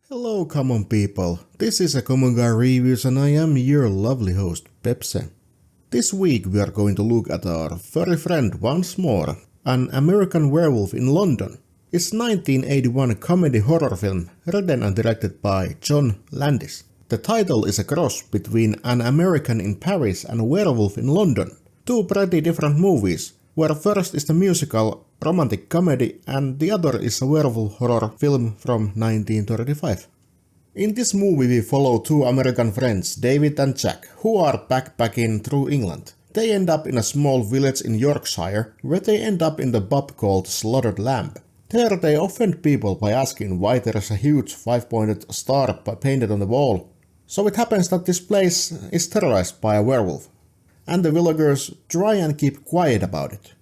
Hello common people, this is a Common Guy Reviews and I am your lovely host Pepse. This week we are going to look at our furry friend once more, An American Werewolf in London. It's 1981 comedy horror film written and directed by John Landis. The title is a cross between An American in Paris and Werewolf in London, two pretty different movies, where first is the musical romantic comedy and the other is a werewolf horror film from 1935. In this movie we follow two American friends, David and Jack, who are backpacking through England. They end up in a small village in Yorkshire, where they end up in the pub called Slaughtered Lamb. There they offend people by asking why there is a huge 5-pointed star painted on the wall. So it happens that this place is terrorized by a werewolf, and the villagers try and keep quiet about it.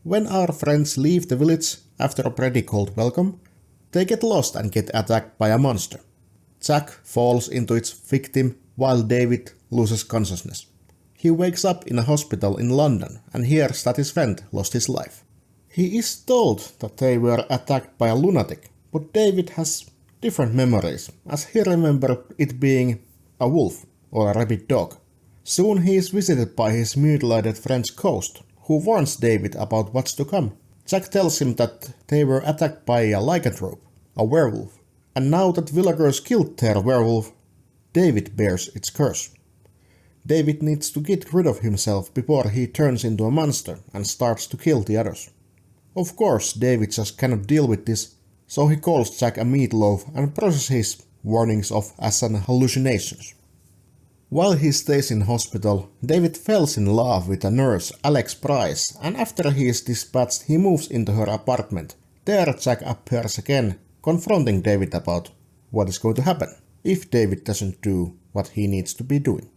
When our friends leave the village after a pretty cold welcome, they get lost and get attacked by a monster. Jack falls into its victim while David loses consciousness. He wakes up in a hospital in London and hears that his friend lost his life. He is told that they were attacked by a lunatic, but David has different memories, as he remembers it being a wolf or a rabid dog. Soon he is visited by his mutilated friend's ghost, who warns David about what's to come. Jack tells him that they were attacked by a lycanthrope, a werewolf, and now that villagers killed their werewolf, David bears its curse. David needs to get rid of himself before he turns into a monster and starts to kill the others. Of course, David just cannot deal with this, so he calls Jack a meatloaf and processes his warnings off as an hallucinations. While he stays in hospital, David falls in love with a nurse, Alex Price, and after he is dispatched he moves into her apartment. There Jack appears again, confronting David about what is going to happen if David doesn't do what he needs to be doing.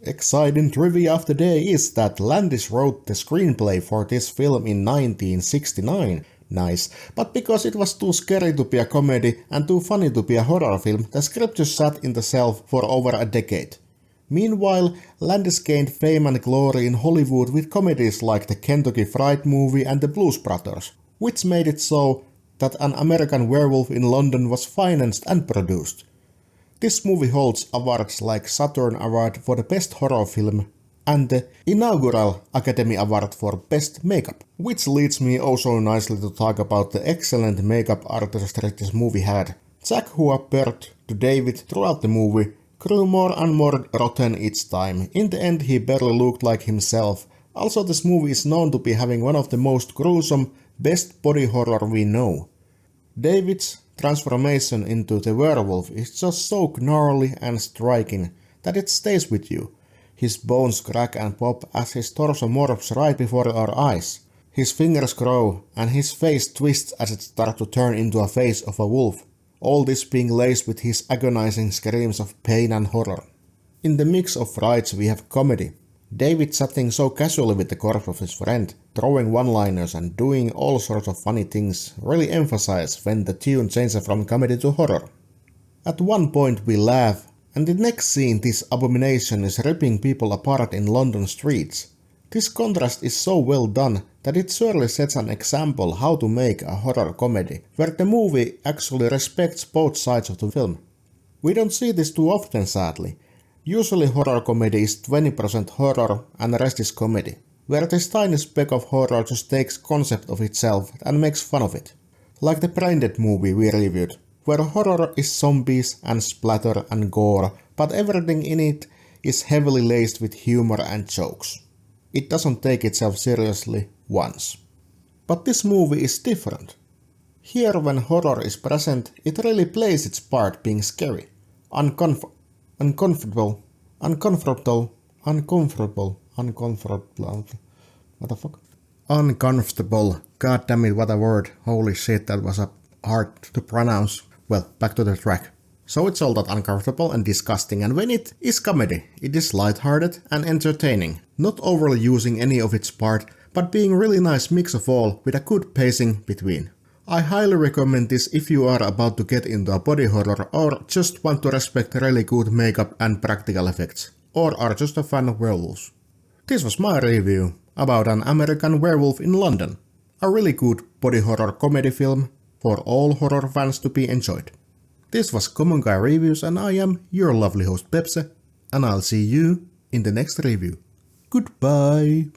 Exciting trivia of the day is that Landis wrote the screenplay for this film in 1969. Nice, but because it was too scary to be a comedy and too funny to be a horror film, the script just sat in the shelf for over a decade. Meanwhile, Landis gained fame and glory in Hollywood with comedies like the Kentucky Fried Movie and the Blues Brothers, which made it so that An American Werewolf in London was financed and produced. This movie holds awards like Saturn Award for the Best Horror Film and the inaugural Academy Award for Best Makeup, which leads me also nicely to talk about the excellent makeup artistry this movie had. Jack, who appeared to David throughout the movie, grew more and more rotten each time. In the end he barely looked like himself. Also, this movie is known to be having one of the most gruesome best body horror we know. David's transformation into the werewolf is just so gnarly and striking that it stays with you. His bones crack and pop as his torso morphs right before our eyes. His fingers grow and his face twists as it starts to turn into a face of a wolf. All this being laced with his agonizing screams of pain and horror. In the mix of rides we have comedy. David chatting so casually with the corpse of his friend, throwing one-liners and doing all sorts of funny things really emphasize when the tune changes from comedy to horror. At one point we laugh, and the next scene this abomination is ripping people apart in London streets. This contrast is so well done that it surely sets an example how to make a horror comedy, where the movie actually respects both sides of the film. We don't see this too often sadly. Usually horror comedy is 20% horror and the rest is comedy, where this tiny speck of horror just takes concept of itself and makes fun of it. Like the Braindead movie we reviewed, where horror is zombies and splatter and gore, but everything in it is heavily laced with humor and jokes. It doesn't take itself seriously once. But this movie is different. Here when horror is present, it really plays its part being scary, uncomfortable, what the fuck? Uncomfortable, god damn it, what a word, holy shit, that was hard to pronounce. Well, back to the track. So it's all that uncomfortable and disgusting, and when it is comedy, it is lighthearted and entertaining, not overly using any of its part, but being really nice mix of all with a good pacing between. I highly recommend this if you are about to get into a body horror or just want to respect really good makeup and practical effects, or are just a fan of werewolves. This was my review about An American Werewolf in London, a really good body horror comedy film for all horror fans to be enjoyed. This was Common Guy Reviews and I am your lovely host Pepse, and I'll see you in the next review. Goodbye!